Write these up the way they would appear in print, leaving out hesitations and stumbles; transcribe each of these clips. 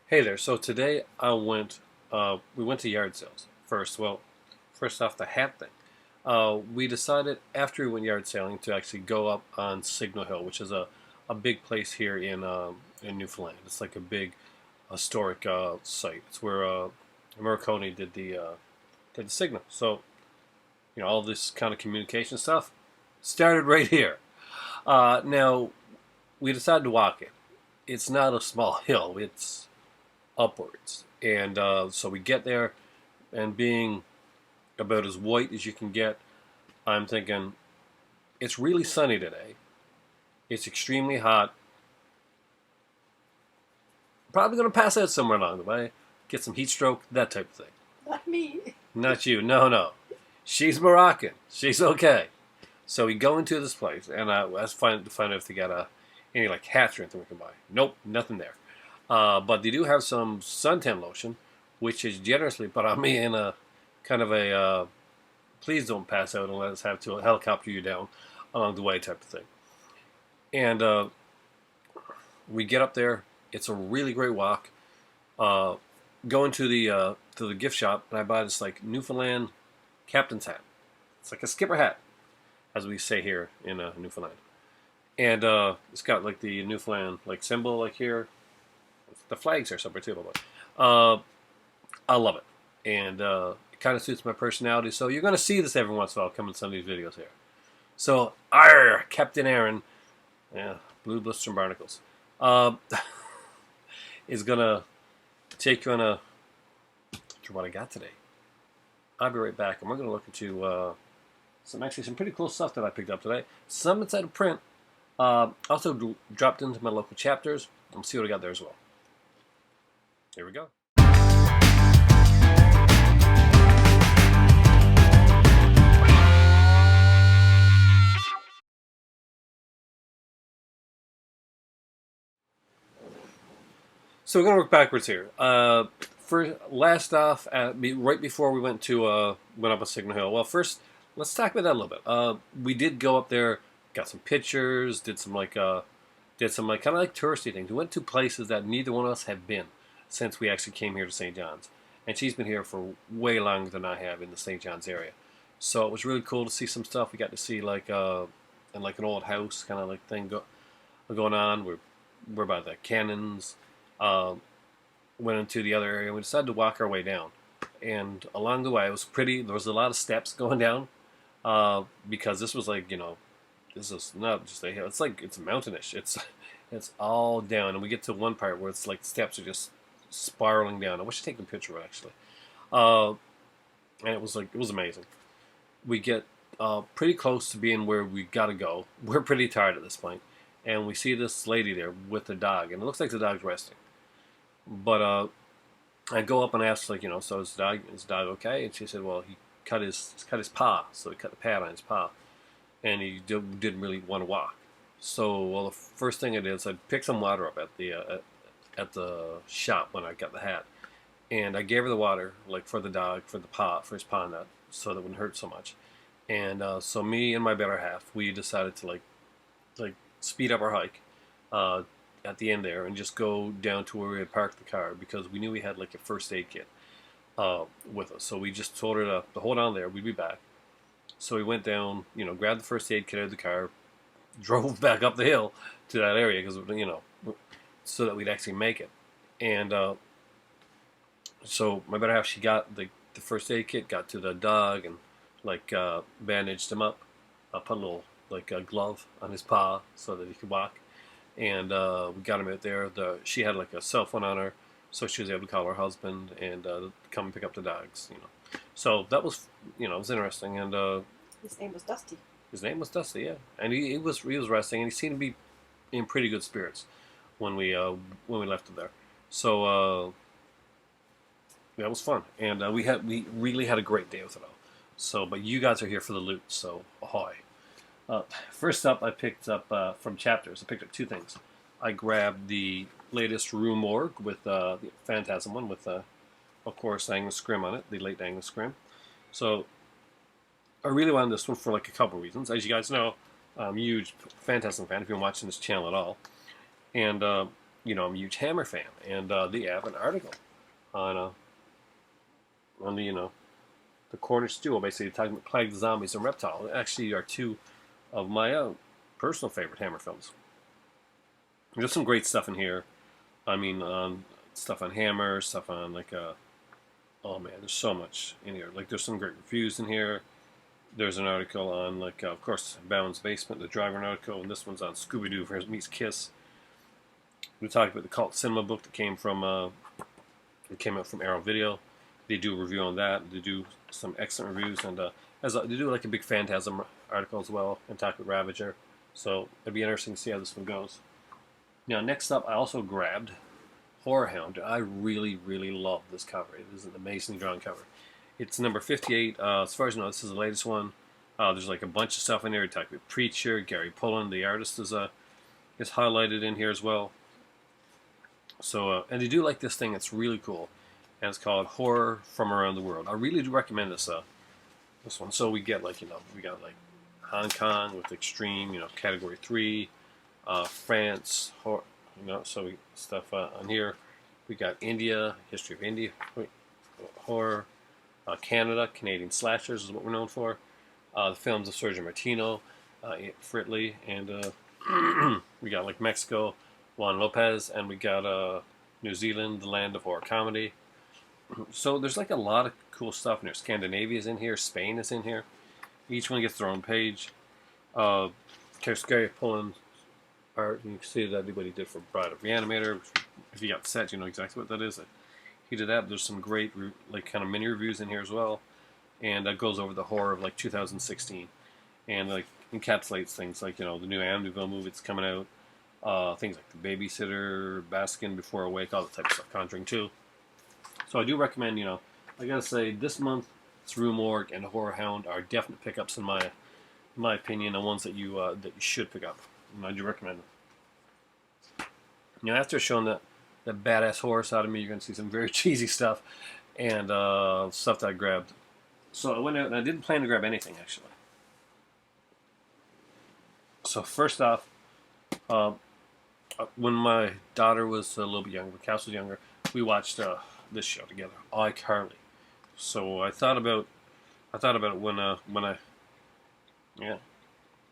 Hey there. So today we went to yard sales first. Well, first off, the hat thing. We decided after we went yard selling to actually go up on Signal Hill, which is a big place here in Newfoundland. It's like a big historic site. It's where Marconi did the signal. So all this kind of communication stuff started right here. Now we decided to walk it. It's not a small hill. It's upwards. And so we get there, and being about as white as you can get, I'm thinking it's really sunny today. It's extremely hot. Probably going to pass out somewhere along the way, get some heat stroke, that type of thing. Not me. Not you. No, no. She's Moroccan. She's okay. So we go into this place, and I was trying to find out if they got any like hats or anything we can buy. Nope, nothing there. But they do have some suntan lotion, which is generously put on me in a kind of a please don't pass out and let us have to helicopter you down along the way type of thing. And we get up there. It's a really great walk. Uh, Going to the gift shop, and I buy this like Newfoundland captain's hat. It's like a skipper hat, as we say here in Newfoundland. And it's got like the Newfoundland like symbol like here. The flags are somewhere too, by the way. I love it, and it kind of suits my personality. So you're going to see this every once in a while coming in some of these videos here. So, Captain Aaron, yeah, Blue Blisters and Barnacles, uh, is going to take you on a to what I got today. I'll be right back, and we're going to look into some pretty cool stuff that I picked up today. Some inside of print. Also dropped into my local chapters. We'll see what I got there as well. Here we go. So we're gonna work backwards here. For last off, right before we went up a Signal Hill. Well, first let's talk about that a little bit. We did go up there, got some pictures, did some like kind of like touristy things. We went to places that neither one of us have been since we actually came here to St. John's, and she's been here for way longer than I have in the St. John's area. So it was really cool to see some stuff. We got to see in like an old house kind of like thing going on. We're by the cannons. Um, Went into the other area. We decided to walk our way down, and along the way it was pretty. There was a lot of steps going down because this was like this is not just a hill. It's mountainish. It's all down, and we get to one part where it's like steps are just spiraling down. I wish I'd taken a picture of it actually. Uh, and it was amazing. We get pretty close to being where we gotta go. We're pretty tired at this point, and we see this lady there with the dog, and it looks like the dog's resting. But I go up and ask, like, so is the dog okay? And she said, well, he cut his paw, so he cut the pad on his paw, and he didn't really want to walk. So, well, the first thing I did is I picked some water up at the shop when I got the hat, and I gave her the water, like for the dog, for his paw nut, so that it wouldn't hurt so much. And so me and my better half, we decided to like speed up our hike uh, at the end there and just go down to where we had parked the car because we knew we had like a first aid kit with us. So we just told her to hold on there. We'd be back. So we went down, grabbed the first aid kit out of the car, drove back up the hill to that area because so that we'd actually make it. And so my better half, she got the first aid kit, got to the dog and bandaged him up, put a little like a glove on his paw so that he could walk, and we got him out there. She had like a cell phone on her, so she was able to call her husband and come pick up the dogs. So that was it was interesting, and His name was Dusty. his name was Dusty, yeah, and he was resting, and he seemed to be in pretty good spirits when we left him there. So that was fun, and we really had a great day with it all. So, but you guys are here for the loot, so ahoy! First up, I picked up from Chapters. I picked up two things. I grabbed the latest Rue Morgue with the Phantasm one with, of course, Angus Scrim on it, the late Angus Scrim. So I really wanted this one for like a couple reasons. As you guys know, I'm a huge Phantasm fan if you're watching this channel at all. And I'm a huge Hammer fan, and they have an article on on the Cornish duo, basically talking about Plague the Zombies and Reptile. Actually, are two of my personal favorite Hammer films. There's some great stuff in here. I mean, stuff on Hammer, stuff on oh man, there's so much in here. Like, there's some great reviews in here. There's an article on, of course, Bound's Basement, the Driver article, and this one's on Scooby Doo meets Kiss. We talked about the cult cinema book that came out from Arrow Video. They do a review on that. They do some excellent reviews, and they do like a big Phantasm article as well, and talk with Ravager. So it'd be interesting to see how this one goes. Now, next up, I also grabbed Horror Hound. I really, really love this cover. It is an amazingly drawn cover. It's number 58. As far as I know, this is the latest one. There's like a bunch of stuff in there. We talk about Preacher, Gary Pullen, the artist is highlighted in here as well. So, and they do like this thing. It's really cool, and it's called Horror from Around the World. I really do recommend this one. So we got like Hong Kong with Extreme, Category 3, France, so we stuff on here. We got India, History of India, horror, Canadian slashers is what we're known for. The films of Sergio Martino, Fritley, and we got like Mexico, Juan Lopez, and we got New Zealand, the land of horror comedy. So there's like a lot of cool stuff in here. Scandinavia is in here, Spain is in here. Each one gets their own page. Gary Pullen art, you can see that what he did for Bride of Reanimator. If you got the set, you know exactly what that is. He did that. There's some great kind of mini reviews in here as well, and that goes over the horror of 2016, and encapsulates things like the new Amityville movie that's coming out, things like The Babysitter, Baskin, Before Awake, all that type of stuff, Conjuring 2. So I do recommend, I gotta say, this month, Rue Morgue and Horror Hound are definite pickups in my opinion, and ones that you should pick up. And I do recommend them. After showing that badass horror side of me, you're gonna see some very cheesy stuff and stuff that I grabbed. So I went out and I didn't plan to grab anything actually. So first off, when my daughter was a little bit younger, Cass was younger, we watched this show together, iCarly. So I thought about it when that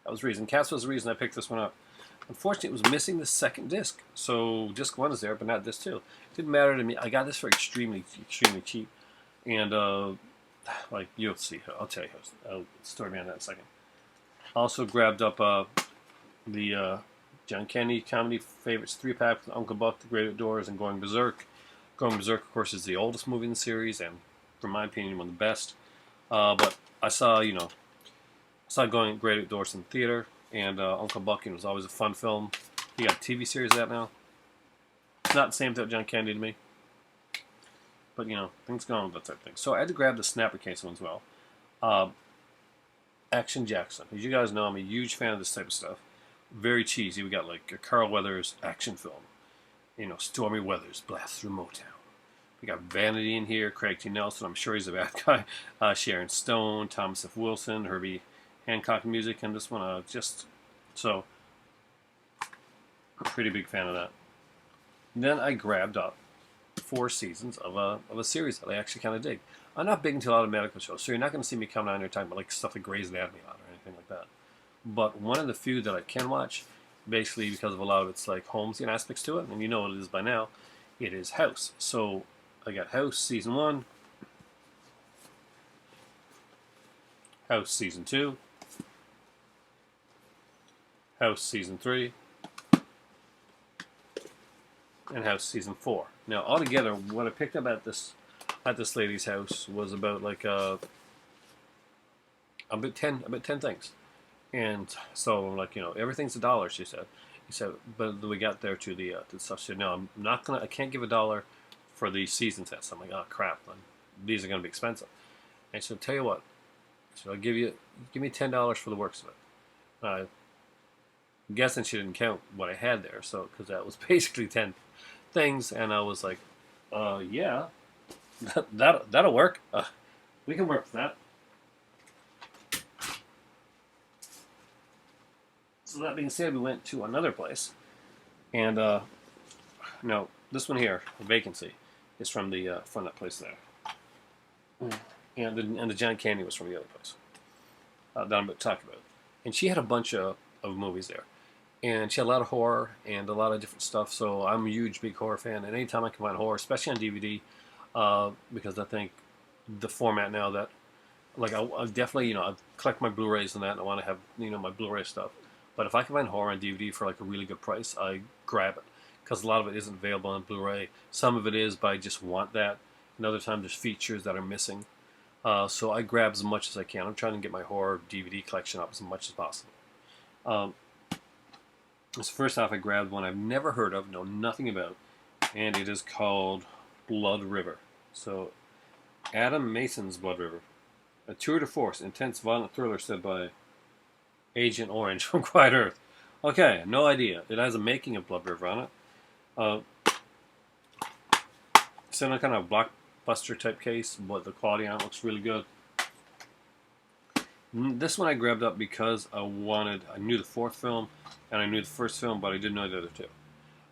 was the reason. Cass was the reason I picked this one up. Unfortunately, it was missing the second disc. So disc 1 is there, but not disc 2. It didn't matter to me. I got this for extremely, extremely cheap. And, you'll see. I'll tell you. I'll story me on that in a second. Also grabbed up the John Candy Comedy Favorites 3-pack with Uncle Buck, The Great Outdoors, and Going Berserk. Going Berserk, of course, is the oldest movie in the series, and from my opinion, one of the best. But I saw Going Great Outdoors in theater, and Uncle Buck was always a fun film. He got a TV series of that now. It's not the same without John Candy to me. But, things go on with that type of thing. So I had to grab the Snapper case one as well. Action Jackson. As you guys know, I'm a huge fan of this type of stuff. Very cheesy. We got a Carl Weathers action film. Stormy Weathers, Blast Through Motown. We got Vanity in here, Craig T. Nelson, I'm sure he's a bad guy. Sharon Stone, Thomas F. Wilson, Herbie Hancock music, and this one, so, pretty big fan of that. And then I grabbed up 4 seasons of a series that I actually kind of dig. I'm not big into a lot of medical shows, so you're not going to see me come down here talking about stuff like Grey's Anatomy a lot or anything like that. But one of the few that I can watch, basically because of a lot of its Holmesian aspects to it, and you know what it is by now, it is House. So I got House Season 1, House Season 2, House Season 3, and House Season 4. Now, altogether, what I picked up at this lady's house was about about 10 things. And so I'm everything's $1, she said. He said, but we got there to the stuff. She said, no, I can't give $1 for the season sets. I'm like, oh crap, these are gonna be expensive. And she said, tell you what, I'll give me $10 for the works of it. I'm guessing she didn't count what I had there, so because that was basically 10 things, and I was like, yeah, that'll work. We can work with that. So that being said, we went to another place, and No, this one here, Vacancy, is from that place there. And the Giant Candy was from the other place that I'm talking about. And she had a bunch of movies there. And she had a lot of horror and a lot of different stuff. So I'm a huge, big horror fan. And anytime I can find horror, especially on DVD, because I think the format now that, like, I definitely, I collect my Blu-rays and that, and I want to have, my Blu-ray stuff. But if I can find horror on DVD for like a really good price, I grab it. Because a lot of it isn't available on Blu-ray. Some of it is, but I just want that. And other times there's features that are missing. So I grab as much as I can. I'm trying to get my horror DVD collection up as much as possible. So first off, I grabbed one I've never heard of, know nothing about, and it is called Blood River. So Adam Mason's Blood River. A tour de force, intense, violent thriller set by Agent Orange from Quiet Earth. Okay, no idea. It has a making of Blood River on it. It's in a kind of blockbuster type case, but the quality on it looks really good. This one I grabbed up because I knew the fourth film, and I knew the first film, but I didn't know the other two.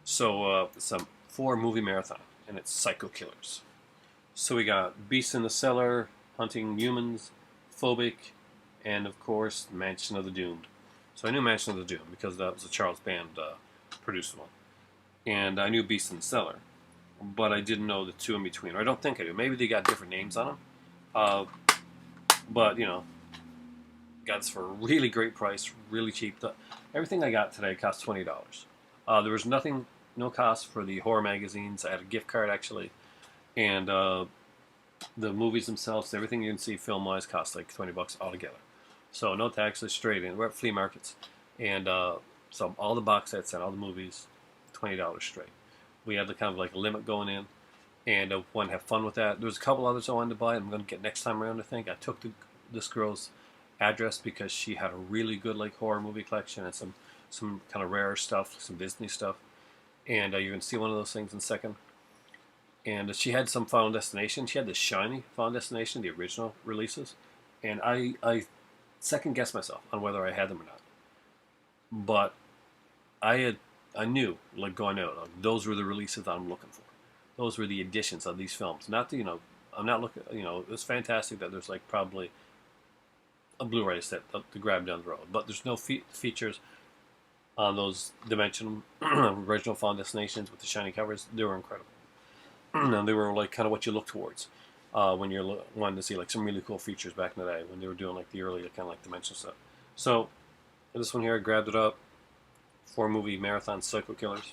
So it's a 4-movie marathon, and it's Psycho Killers. So we got Beast in the Cellar, Hunting Humans, Phobic, and of course Mansion of the Doomed. So I knew Mansion of the Doomed because that was a Charles Band produced one. And I knew Beast in the Cellar, but I didn't know the two in between. Or I don't think I do. Maybe they got different names on them. But, got this for a really great price, really cheap. Everything I got today cost $20. There was no cost for the horror magazines. I had a gift card, actually. And the movies themselves, everything you can see film-wise costs like $20 altogether. So no taxes, straight in. We're at flea markets. And so all the box sets and all the movies, $20 straight. We had the kind of like a limit going in, and I wanted to have fun with that. There was a couple others I wanted to buy. I'm going to get next time around, I think. I took this girl's address because she had a really good like horror movie collection and some kind of rare stuff, some Disney stuff. And you're going to see one of those things in a second. And she had some Final Destination. She had the shiny Final Destination, the original releases. And I second-guessed myself on whether I had them or not. But I knew, like going out, like, those were the releases I'm looking for. Those were the editions of these films. Not the, I'm not looking, it was fantastic that there's like probably a Blu-ray set to grab down the road. But there's no features on those Dimension original Final Destinations with the shiny covers. They were incredible. And they were like kind of what you look towards when you're wanting to see like some really cool features back in the day when they were doing like the early kind of like Dimension stuff. So this one here, I grabbed it up. 4-movie marathon, Psycho Killers.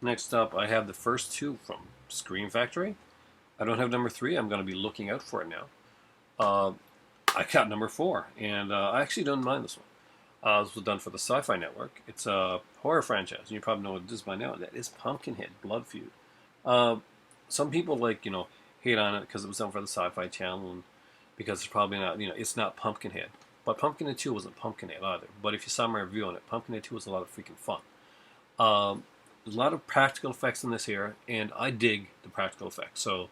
Next up, I have the first 2 from Scream Factory. I don't have number 3. I'm going to be looking out for it now. I got number 4, and I actually don't mind this one. This was done for the Sci-Fi Network. It's a horror franchise, and you probably know what it is by now. That is Pumpkinhead, Blood Feud. Some people hate on it because it was done for the Sci-Fi Channel, and because it's probably not, it's not Pumpkinhead. But Pumpkinhead 2 wasn't Pumpkinhead either. But if you saw my review on it, Pumpkinhead 2 was a lot of freaking fun. There's a lot of practical effects in this here, and I dig the practical effects. So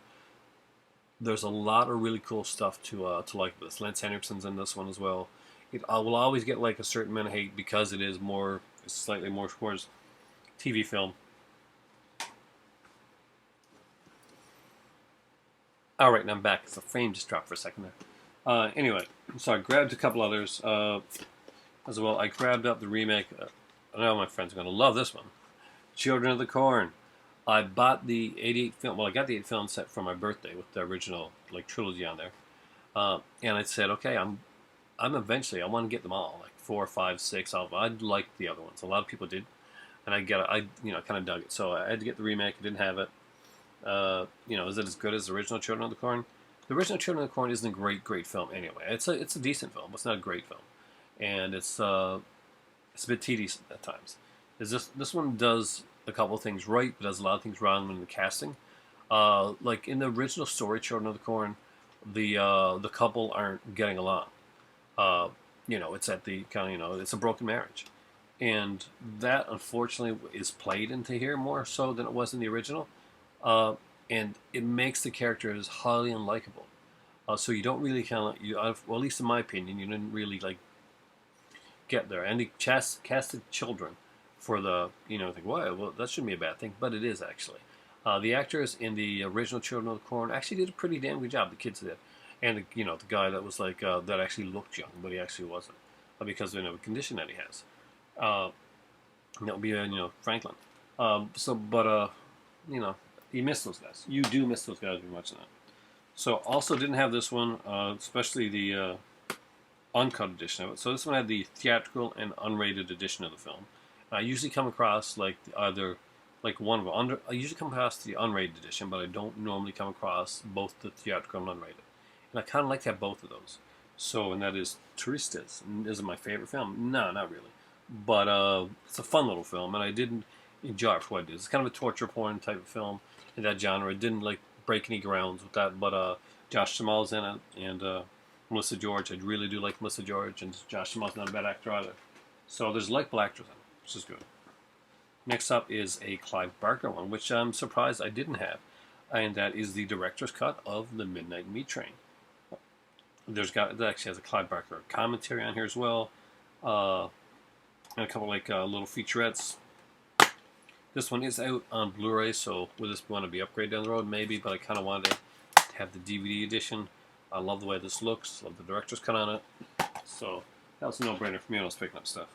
there's a lot of really cool stuff to like with this. Lance Henriksen's in this one as well. I will always get like a certain amount of hate because it's slightly more towards TV film. All right, now I'm back. The frame just dropped for a second there. Anyway, so I grabbed a couple others as well. I grabbed up the remake. I know my friends are going to love this one. Children of the Corn. I bought the 88 film. Well, I got the 8 film set for my birthday with the original like trilogy on there. And I said, okay, I'm eventually. I want to get them all, like 4, 5, 6. I liked the other ones. A lot of people did, and I kind of dug it. So I had to get the remake. I didn't have it. Is it as good as the original Children of the Corn? The original Children of the Corn isn't a great film anyway. It's a decent film, but it's not a great film, and it's a bit tedious at times. This one does a couple of things right, but does a lot of things wrong in the casting. Like in the original story, Children of the Corn, the couple aren't getting along. It's at the kind of it's a broken marriage, and that unfortunately is played into here more so than it was in the original. And it makes the characters highly unlikable. So you don't really well, at least in my opinion, you didn't really like get there. And they casted children for the, think, well, that shouldn't be a bad thing, but it is actually. The actors in the original Children of the Corn actually did a pretty damn good job. The kids did, and the guy that was like that actually looked young, but he actually wasn't, because of a condition that he has. And that would be Franklin. You know, you miss those guys. You do miss those guys very much in that. So also didn't have this one, especially the uncut edition of it. So this one had the theatrical and unrated edition of the film. I usually come across like either like one of them. I usually come across the unrated edition, but I don't normally come across both the theatrical and unrated. And I kind of like to have both of those. So, and that is Turistas. Is it my favorite film? No, not really. But it's a fun little film, and I didn't enjoy it for what it is. It's kind of a torture porn type of film in that genre. It didn't like break any grounds with that, but Josh Jamal's in it, and Melissa George. I really do like Melissa George, and Josh Jamal's not a bad actor either. So there's likable actors in it, which is good. Next up is a Clive Barker one, which I'm surprised I didn't have, and that is the director's cut of The Midnight Meat Train. That actually has a Clive Barker commentary on here as well, and a couple like little featurettes. This one is out on Blu-ray, so will this want to be upgraded down the road? Maybe, but I kind of wanted to have the DVD edition. I love the way this looks. Love the director's cut on it. So that was a no-brainer for me when I was picking up stuff.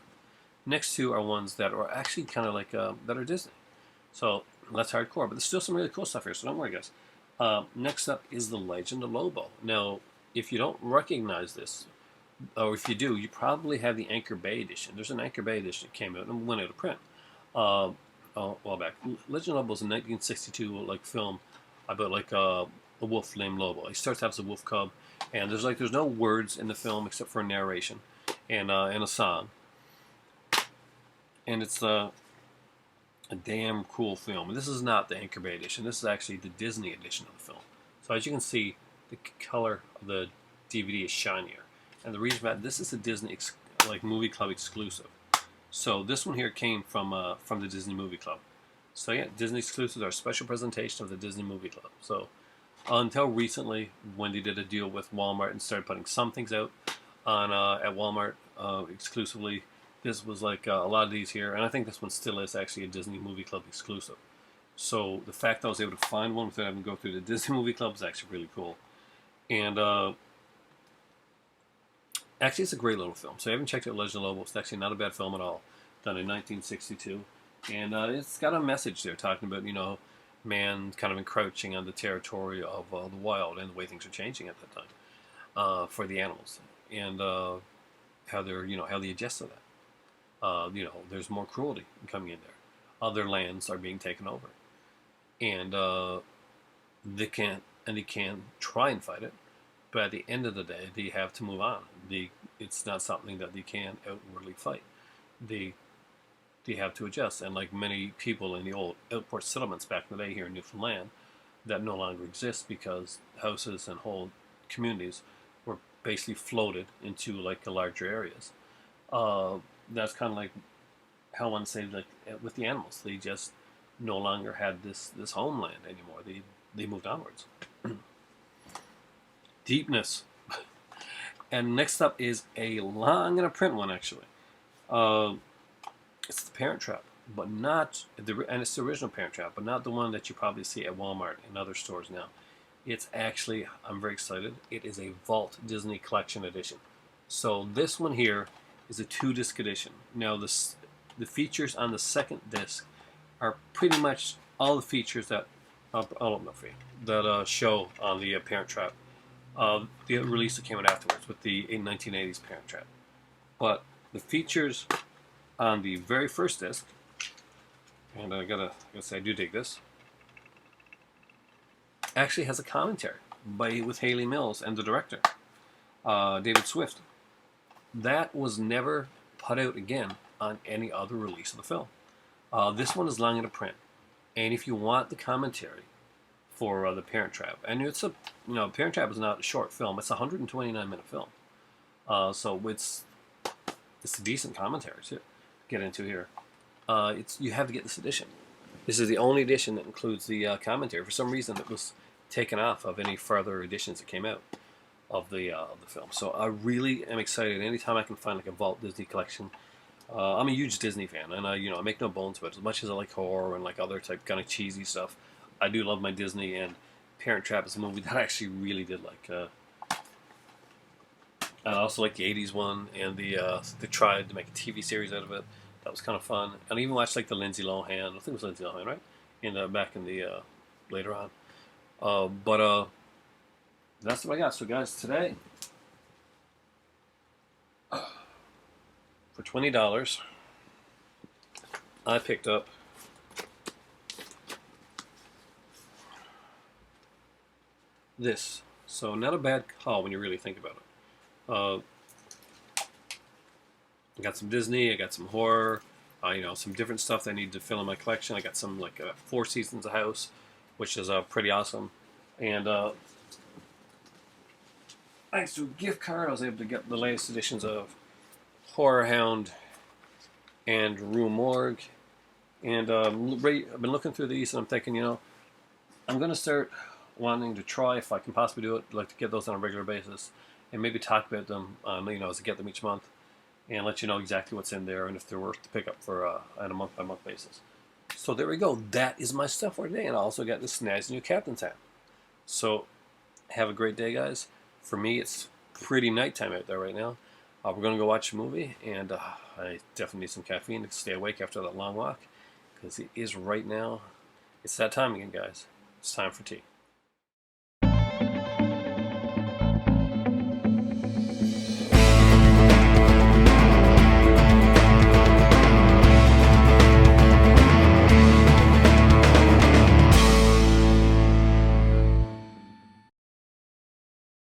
Next two are ones that are actually kind of like that are Disney. So that's hardcore, but there's still some really cool stuff here. So don't worry, guys. Next up is The Legend of Lobo. Now, if you don't recognize this, or if you do, you probably have the Anchor Bay edition. There's an Anchor Bay edition that came out and went out of print a while back. Legend of Lobo is a 1962 like film about like a wolf named Lobo. He starts out as a wolf cub, and there's no words in the film except for a narration and a song. And it's a damn cool film. And this is not the Anchor Bay edition. This is actually the Disney edition of the film. So as you can see, the color of the DVD is shinier. And the reason for that, this is a Disney Movie Club exclusive. So this one here came from the Disney Movie Club. So yeah, Disney exclusives are a special presentation of the Disney Movie Club. So until recently, when they did a deal with Walmart and started putting some things out on at Walmart exclusively, this was like a lot of these here, and I think this one still is actually a Disney Movie Club exclusive. So the fact that I was able to find one without having to go through the Disney Movie Club is actually really cool. And actually, it's a great little film. So I haven't checked out Legend of Lobo. It's actually not a bad film at all. Done in 1962. And it's got a message there talking about, man kind of encroaching on the territory of the wild and the way things are changing at that time for the animals. And how they adjust to that. There's more cruelty coming in there. Other lands are being taken over. And they can try and fight it. But at the end of the day, they have to move on. It's not something that they can outwardly fight. They have to adjust. And like many people in the old outport settlements back in the day here in Newfoundland, that no longer exists because houses and whole communities were basically floated into like the larger areas. That's kind of like how one say like with the animals. They just no longer had this homeland anymore. They moved onwards. Deepness. And next up is a long and a print one, actually. It's the Parent Trap, but not and it's the original Parent Trap, but not the one that you probably see at Walmart and other stores now. It's actually, I'm very excited, it is a Vault Disney Collection Edition. So this one here is a 2-disc edition. Now the features on the second disc are pretty much all the features that show on the Parent Trap. The release that came out afterwards with the 1980s Parent Trap. But the features on the very first disc, and I gotta say I do dig this, actually has a commentary with Haley Mills and the director, David Swift. That was never put out again on any other release of the film. This one is long in a print, and if you want the commentary for the Parent Trap, and it's Parent Trap is not a short film; it's a 129-minute film, so it's a decent commentary to get into here. You have to get this edition. This is the only edition that includes the commentary. For some reason, it was taken off of any further editions that came out of the film. So I really am excited. Anytime I can find like a Vault Disney collection I'm a huge Disney fan, and I make no bones of it. As much as I like horror and like other type kind of cheesy stuff, I do love my Disney. And Parent Trap is a movie that I actually really did like. I also like the '80s one, and they tried to make a TV series out of it. That was kind of fun. And I even watched like the Lindsay Lohan. I think it was Lindsay Lohan, right? In back in the later on. But that's what I got. So guys, today for $20, I picked up this. So not a bad haul when you really think about it. Uh, I got some Disney. I got some horror. Some different stuff that I need to fill in my collection. I got some like Four Seasons of House, which is pretty awesome. And thanks to a gift card, I was able to get the latest editions of Horror Hound and Rue Morgue. And I've been looking through these, and I'm thinking, I'm going to start wanting to try, if I can possibly do it, like to get those on a regular basis, and maybe talk about them, as I get them each month, and let you know exactly what's in there and if they're worth to pick up for on a month-by-month basis. So there we go. That is my stuff for today, and I also got this nice new captain's hat. So have a great day, guys. For me, it's pretty nighttime out there right now. We're going to go watch a movie, and I definitely need some caffeine to stay awake after that long walk, because it is right now. It's that time again, guys. It's time for tea.